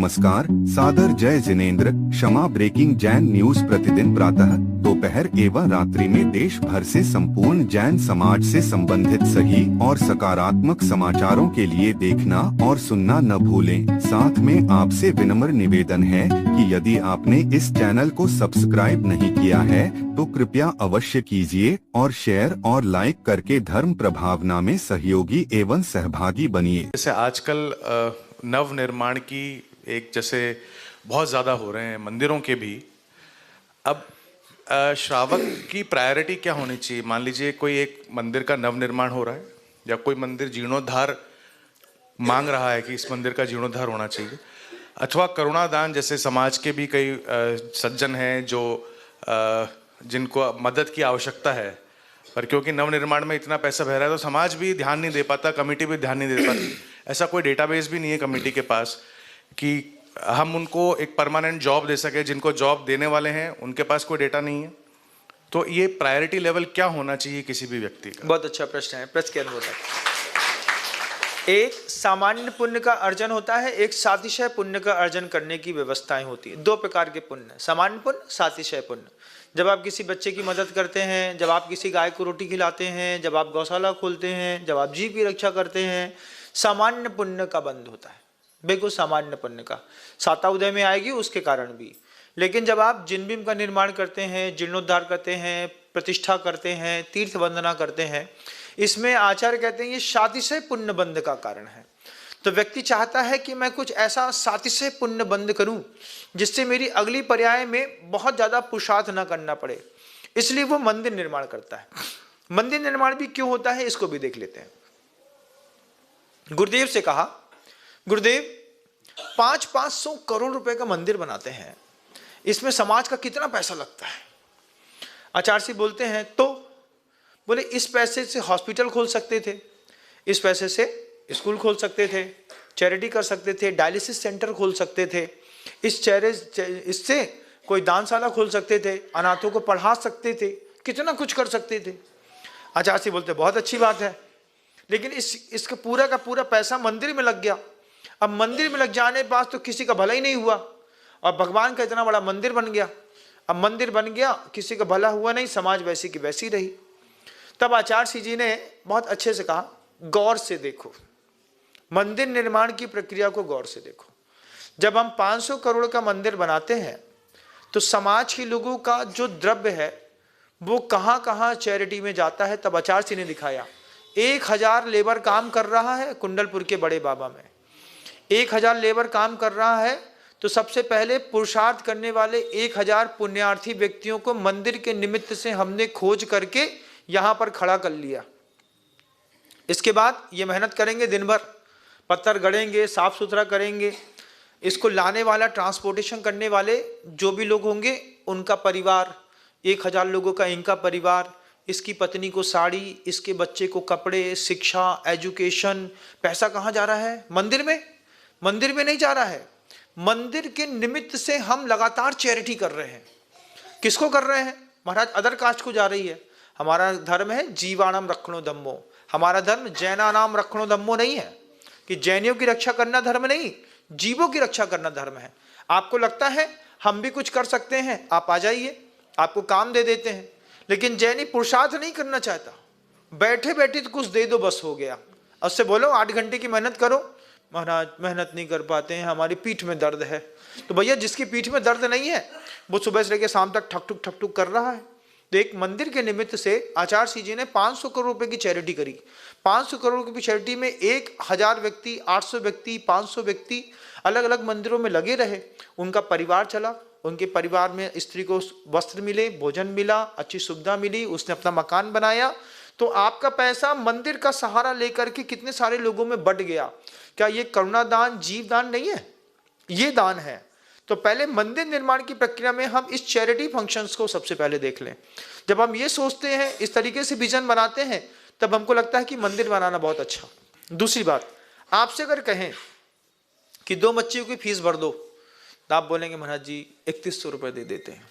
नमस्कार, सादर जय जिनेंद्र। क्षमा ब्रेकिंग जैन न्यूज प्रतिदिन प्रातः, दोपहर एवं रात्रि में देश भर से संपूर्ण जैन समाज से संबंधित सही और सकारात्मक समाचारों के लिए देखना और सुनना न भूलें। साथ में आपसे विनम्र निवेदन है कि यदि आपने इस चैनल को सब्सक्राइब नहीं किया है तो कृपया अवश्य कीजिए और शेयर और लाइक करके धर्म प्रभावना में सहयोगी एवं सहभागी बनिए। जैसे आजकल नव निर्माण की एक जैसे बहुत ज़्यादा हो रहे हैं मंदिरों के भी। अब श्रावक की प्रायोरिटी क्या होनी चाहिए? मान लीजिए कोई एक मंदिर का नव निर्माण हो रहा है या कोई मंदिर जीर्णोद्धार मांग रहा है कि इस मंदिर का जीर्णोद्धार होना चाहिए, अथवा करुणादान जैसे समाज के भी कई सज्जन हैं जो जिनको मदद की आवश्यकता है, पर क्योंकि नवनिर्माण में इतना पैसा बह रहा है तो समाज भी ध्यान नहीं दे पाता, कमेटी भी ध्यान नहीं दे पाती। ऐसा कोई डेटाबेस भी नहीं है कमेटी के पास कि हम उनको एक परमानेंट जॉब दे सके। जिनको जॉब देने वाले हैं उनके पास कोई डेटा नहीं है। तो ये प्रायोरिटी लेवल क्या होना चाहिए किसी भी व्यक्ति का? बहुत अच्छा प्रश्न है। प्रश्न क्या होता है? एक सामान्य पुण्य का अर्जन होता है, एक सातिशय पुण्य का अर्जन करने की व्यवस्थाएं होती है। दो प्रकार के पुण्य, सामान्य पुण्य, सातिशय पुण्य। जब आप किसी बच्चे की मदद करते हैं, जब आप किसी गाय को रोटी खिलाते हैं, जब आप गौशाला खोलते हैं, जब आप जीव की रक्षा करते हैं, सामान्य पुण्य का बंध होता है। बिल्कुल सामान्य पुण्य का साता उदय में आएगी उसके कारण भी। लेकिन जब आप जिन बिंब का निर्माण करते हैं, जीर्णोद्धार करते हैं, प्रतिष्ठा करते हैं, तीर्थ वंदना करते हैं, इसमें आचार्य कहते हैं ये सातिशय पुण्य बंध का कारण है। तो व्यक्ति चाहता है कि मैं कुछ ऐसा सातिशय पुण्य बंध करूं जिससे मेरी अगली पर्याय में बहुत ज्यादा पुरुषार्थ न करना पड़े, इसलिए वो मंदिर निर्माण करता है। मंदिर निर्माण भी क्यों होता है इसको भी देख लेते हैं। गुरुदेव से कहा, गुरुदेव 500 करोड़ रुपए का मंदिर बनाते हैं, इसमें समाज का कितना पैसा लगता है? आचार्य जी बोलते हैं तो बोले इस पैसे से हॉस्पिटल खोल सकते थे, इस पैसे से स्कूल खोल सकते थे, चैरिटी कर सकते थे, डायलिसिस सेंटर खोल सकते थे, इससे कोई दानशाला खोल सकते थे, अनाथों को पढ़ा सकते थे, कितना कुछ कर सकते थे। आचार्य जी बोलते बहुत अच्छी बात है, लेकिन इसका पूरा का पूरा पैसा मंदिर में लग गया। अब मंदिर में लग जाने के बाद तो किसी का भला ही नहीं हुआ और भगवान का इतना बड़ा मंदिर बन गया। अब मंदिर बन गया, किसी का भला हुआ नहीं, समाज वैसी की वैसी रही। तब आचार्य जी ने बहुत अच्छे से कहा, गौर से देखो, मंदिर निर्माण की प्रक्रिया को गौर से देखो। जब हम 500 करोड़ का मंदिर बनाते हैं तो समाज के लोगों का जो द्रव्य है वो कहां कहां चैरिटी में जाता है। तब आचार्य जी ने दिखाया 1000 लेबर काम कर रहा है कुंडलपुर के बड़े बाबा में, 1000 लेबर काम कर रहा है। तो सबसे पहले पुरुषार्थ करने वाले 1000 पुण्यार्थी व्यक्तियों को मंदिर के निमित्त से हमने खोज करके यहां पर खड़ा कर लिया। इसके बाद ये मेहनत करेंगे, दिन भर पत्थर गड़ेंगे, साफ सुथरा करेंगे। इसको लाने वाला, ट्रांसपोर्टेशन करने वाले जो भी लोग होंगे उनका परिवार, 1000 लोगों का इनका परिवार, इसकी पत्नी को साड़ी, इसके बच्चे को कपड़े, शिक्षा, एजुकेशन। पैसा कहाँ जा रहा है? मंदिर में। मंदिर में नहीं जा रहा है, मंदिर के निमित्त से हम लगातार चैरिटी कर रहे हैं। किसको कर रहे हैं? महाराज अदर कास्ट को जा रही है। हमारा धर्म है जीवाणम रक्षणो धम्मो। हमारा धर्म जैना नाम रक्षणो धम्मो नहीं है कि जैनियों की रक्षा करना धर्म नहीं, जीवों की रक्षा करना धर्म है। आपको लगता है हम भी कुछ कर सकते हैं, आप आ जाइए, आपको काम दे देते हैं। लेकिन जैनी पुरुषार्थ नहीं करना चाहता, बैठे बैठे तो कुछ दे दो बस हो गया। उससे बोलो 8 घंटे की मेहनत करो, महाराज मेहनत नहीं कर पाते हैं, हमारी पीठ में दर्द है। तो भैया जिसकी पीठ में दर्द नहीं है वो सुबह से लेकर शाम तक ठक ठुक कर रहा है। तो एक मंदिर के निमित्त से आचार्य जी ने 500 करोड़ रुपए की चैरिटी करी। 500 करोड़ की चैरिटी में 1000 व्यक्ति, 800 व्यक्ति, 500 व्यक्ति अलग अलग मंदिरों में लगे रहे। उनका परिवार चला, उनके परिवार में स्त्री को वस्त्र मिले, भोजन मिला, अच्छी सुविधा मिली, उसने अपना मकान बनाया। तो आपका पैसा मंदिर का सहारा लेकर के कितने सारे लोगों में बट गया। क्या ये करुणादान, जीवदान नहीं है? ये दान है। तो पहले मंदिर निर्माण की प्रक्रिया में हम इस चैरिटी फंक्शंस को सबसे पहले देख लें। जब हम ये सोचते हैं, इस तरीके से विजन बनाते हैं, तब हमको लगता है कि मंदिर बनाना बहुत अच्छा। दूसरी बात, आपसे अगर कहें कि 2 बच्चियों की फीस भर दो तो आप बोलेंगे महाराज जी 3100 रुपये दे देते हैं।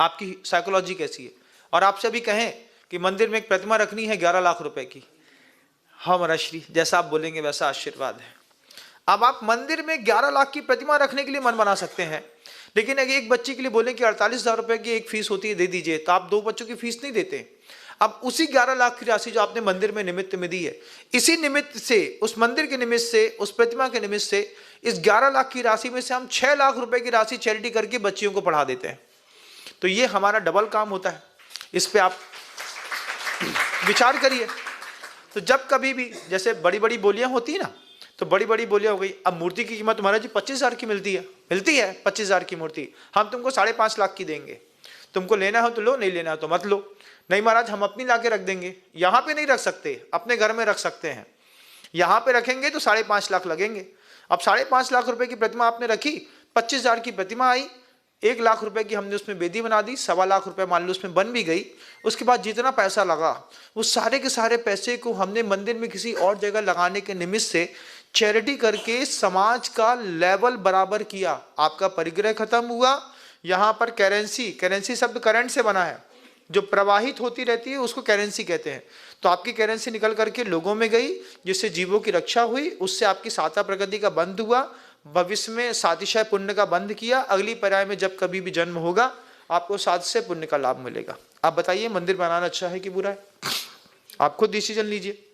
आपकी साइकोलॉजी कैसी है? और आपसे भी कहें कि मंदिर में एक प्रतिमा रखनी है 11 लाख रुपए की, हाँ महाराज श्री, जैसा आप बोलेंगे वैसा आशीर्वाद है। अब आप मंदिर में 11 लाख की प्रतिमा रखने के लिए मन बना सकते हैं, लेकिन अगर एक बच्चे के लिए बोले कि 48,000 रुपए की एक फीस होती है, दे दीजिए, तो आप 2 बच्चों की फीस नहीं देते। अब उसी 11 लाख की राशि जो आपने मंदिर में निमित्त में दी है, इसी निमित्त से, उस मंदिर के निमित्त से, उस प्रतिमा के निमित्त से, इस 11 लाख की राशि में से हम 6 लाख रुपए की राशि चैरिटी करके बच्चियों को पढ़ा देते हैं। तो ये हमारा डबल काम होता है। इस पे आप विचार करिए। तो जब कभी भी जैसे बड़ी बड़ी बोलियां होती है ना, तो बड़ी बड़ी बोलियां हो गई। अब मूर्ति की कीमत महाराज जी 25,000 की मिलती है 25,000 की मूर्ति, हम तुमको 5.5 लाख की देंगे, तुमको लेना हो तो लो, नहीं लेना हो तो मत लो। नहीं महाराज, हम अपनी लाके रख देंगे। यहाँ पे नहीं रख सकते, अपने घर में रख सकते हैं। यहाँ पे रखेंगे तो 5.5 लाख लगेंगे। अब 5.5 लाख रुपए की प्रतिमा आपने रखी, 25,000 की प्रतिमा आई, 1 लाख रुपए की हमने उसमें बेदी बना दी, 1.25 लाख रुपए मान लो उसमें बन भी गई। उसके बाद जितना पैसा लगा, वो सारे के सारे पैसे को हमने मंदिर में किसी और जगह लगाने के निमित्त से चैरिटी करके समाज का लेवल बराबर किया। आपका परिग्रह खत्म हुआ। यहाँ पर करेंसी शब्द करंट से बना है, जो प्रवाहित होती रहती है उसको करेंसी कहते हैं। तो आपकी करेंसी निकल करके लोगों में गई, जिससे जीवों की रक्षा हुई, उससे आपकी साता प्रगति का बंध हुआ, भविष्य में सातिशय पुण्य का बंध किया। अगली पर्याय में जब कभी भी जन्म होगा, आपको सातिशय पुण्य का लाभ मिलेगा। आप बताइए, मंदिर बनाना अच्छा है कि बुरा है? आप खुद डिसीजन लीजिए।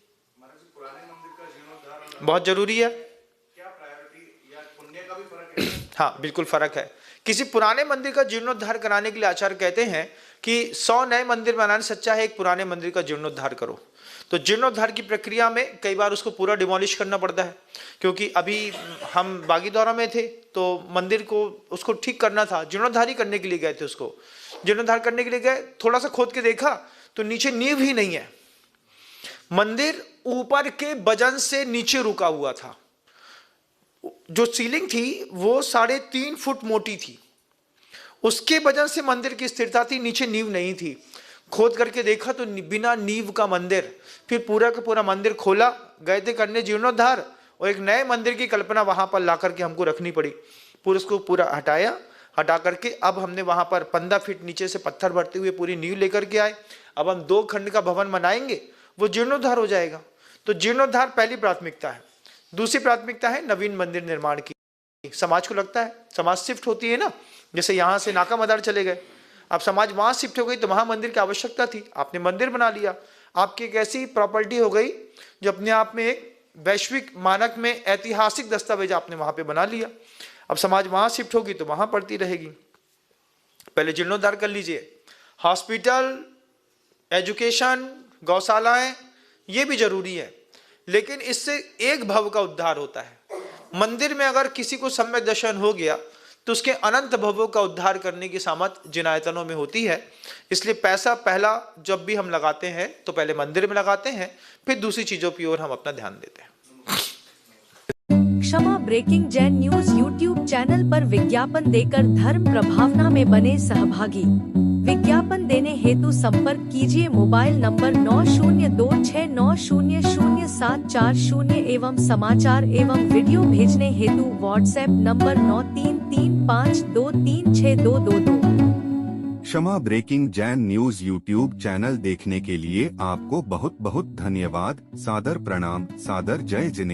बहुत जरूरी है। क्या प्रायोरिटी या पुण्य का भी फर्क है? हाँ, बिल्कुल फर्क है। किसी पुराने मंदिर का जीर्णोद्धार कराने के लिए आचार्य कहते हैं कि 100 नए मंदिर बनाने से अच्छा है एक पुराने मंदिर का जीर्णोद्धार करो। तो जीर्णोद्धार की प्रक्रिया में कई बार उसको पूरा डिमोलिश करना पड़ता है, क्योंकि अभी हम बागीदौरा में थे तो मंदिर को उसको ठीक करना था, जीर्णोद्धार ही करने के लिए गए थे। उसको जीर्णोद्धार करने के लिए गए, थोड़ा सा खोद के देखा तो नीचे नींव ही नहीं है। मंदिर ऊपर के वजन से नीचे रुका हुआ था। जो सीलिंग थी वो 3.5 फुट मोटी थी, उसके वजन से मंदिर की स्थिरता थी, नीचे नींव नहीं थी। खोद करके देखा तो बिना नींव का मंदिर। फिर पूरा का पूरा मंदिर खोला, गए थे करने जीर्णोद्धार, और एक नए मंदिर की कल्पना वहां पर ला करके हमको रखनी पड़ी। पूरा उसको पूरा हटा करके अब हमने वहां पर 15 फीट नीचे से पत्थर भरते हुए पूरी नींव लेकर के आए। अब हम 2 खंड का भवन बनाएंगे, वो जीर्णोद्धार हो जाएगा। तो जीर्णोद्धार पहली प्राथमिकता है। दूसरी प्राथमिकता है नवीन मंदिर निर्माण की। समाज को लगता है, समाज शिफ्ट होती है ना, जैसे यहाँ से नाका मदार चले गए, अब समाज वहां शिफ्ट हो गई तो वहां मंदिर की आवश्यकता थी, आपने मंदिर बना लिया। आपकी एक ऐसी प्रॉपर्टी हो गई जो अपने आप में एक वैश्विक मानक में ऐतिहासिक दस्तावेज आपने वहां पे बना लिया। अब समाज वहां शिफ्ट होगी तो वहां पड़ती रहेगी। पहले जीर्णोद्धार कर लीजिए। हॉस्पिटल, एजुकेशन, गौशालाएं, ये भी जरूरी है, लेकिन इससे एक भव का उद्धार होता है। मंदिर में अगर किसी को सम्यक दर्शन हो गया तो उसके अनंत भवों का उद्धार करने की सामर्थ्य जिन आयतनों में होती है। इसलिए पैसा पहला जब भी हम लगाते हैं तो पहले मंदिर में लगाते हैं, फिर दूसरी चीजों की ओर हम अपना ध्यान देते हैं। Kshama breaking Jain news YouTube channel पर विज्ञापन देकर धर्म प्रभावना में बने सहभागी। विज्ञापन देने हेतु संपर्क कीजिए मोबाइल नंबर 9026900740 एवं समाचार एवं वीडियो भेजने हेतु WhatsApp number 9335236222। Kshama breaking Jain news YouTube channel देखने के लिए आपको बहुत बहुत धन्यवाद। सादर प्रणाम, सादर जय जिनेंद्र।